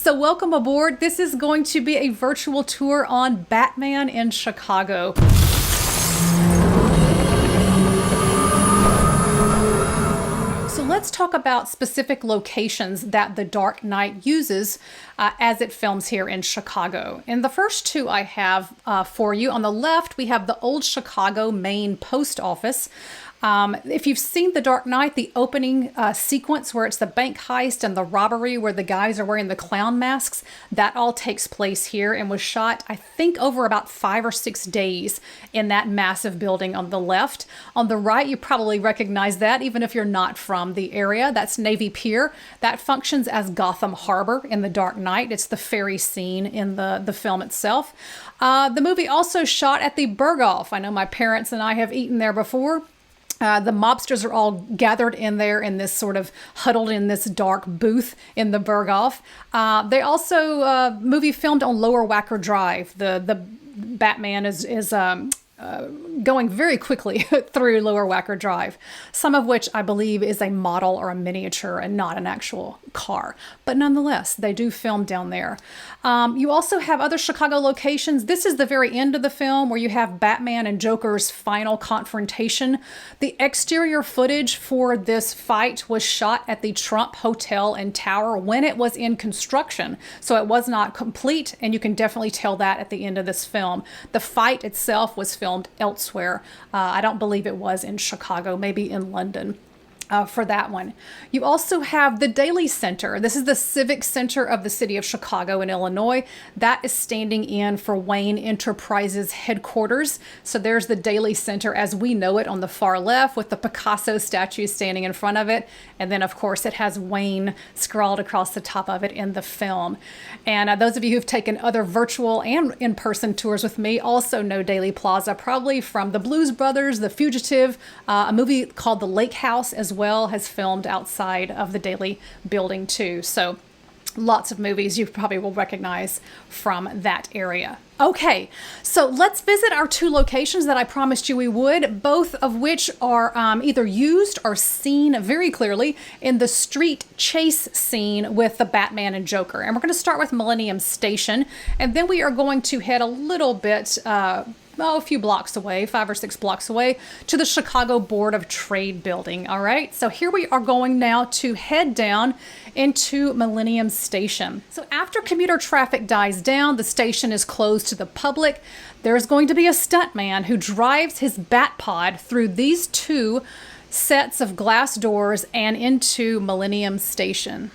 So welcome aboard. This is going to be a virtual tour on Batman in Chicago. So let's talk about specific locations that The Dark Knight uses as it films here in Chicago. And the first two I have for you. On the left, we have the old Chicago Main Post Office. If you've seen The Dark Knight, the opening sequence where it's the bank heist and the robbery where the guys are wearing the clown masks, that all takes place here and was shot, I think, over about 5 or 6 days in that massive building on the left. On the right, you probably recognize that, even if you're not from the area. That's Navy Pier. That functions as Gotham Harbor in The Dark Knight. It's the ferry scene in the film itself. The movie also shot at the Berghoff. I know my parents and I have eaten there before. The mobsters are all gathered in there in this sort of huddled in this dark booth in the Berghoff. They also movie filmed on Lower Wacker Drive. The Batman is going very quickly through Lower Wacker Drive, some of which I believe is a model or a miniature and not an actual car. But nonetheless, they do film down there. You also have other Chicago locations. This is the very end of the film where you have Batman and Joker's final confrontation. The exterior footage for this fight was shot at the Trump Hotel and Tower when it was in construction. So it was not complete, and you can definitely tell that at the end of this film. The fight itself was filmed elsewhere. I don't believe it was in Chicago, maybe in London. For that one. You also have the Daily Center. This is the civic center of the city of Chicago in Illinois. That is standing in for Wayne Enterprises headquarters. So there's the Daily Center as we know it on the far left with the Picasso statue standing in front of it. And then, of course, it has Wayne scrawled across the top of it in the film. And those of you who've taken other virtual and in-person tours with me also know Daily Plaza, probably from The Blues Brothers, The Fugitive, a movie called The Lake House as well has filmed outside of the Daily building too. So lots of movies you probably will recognize from that area. Okay, so let's visit our two locations that I promised you we would, both of which are either used or seen very clearly in the street chase scene with the Batman and Joker. And we're going to start with Millennium Station, and then we are going to head a little bit a few blocks away, 5 or 6 blocks away, to the Chicago Board of Trade building. All right, so here we are going now to head down into Millennium Station. So after commuter traffic dies down, the station is closed to the public. There's going to be a stuntman who drives his Batpod through these two sets of glass doors and into Millennium Station.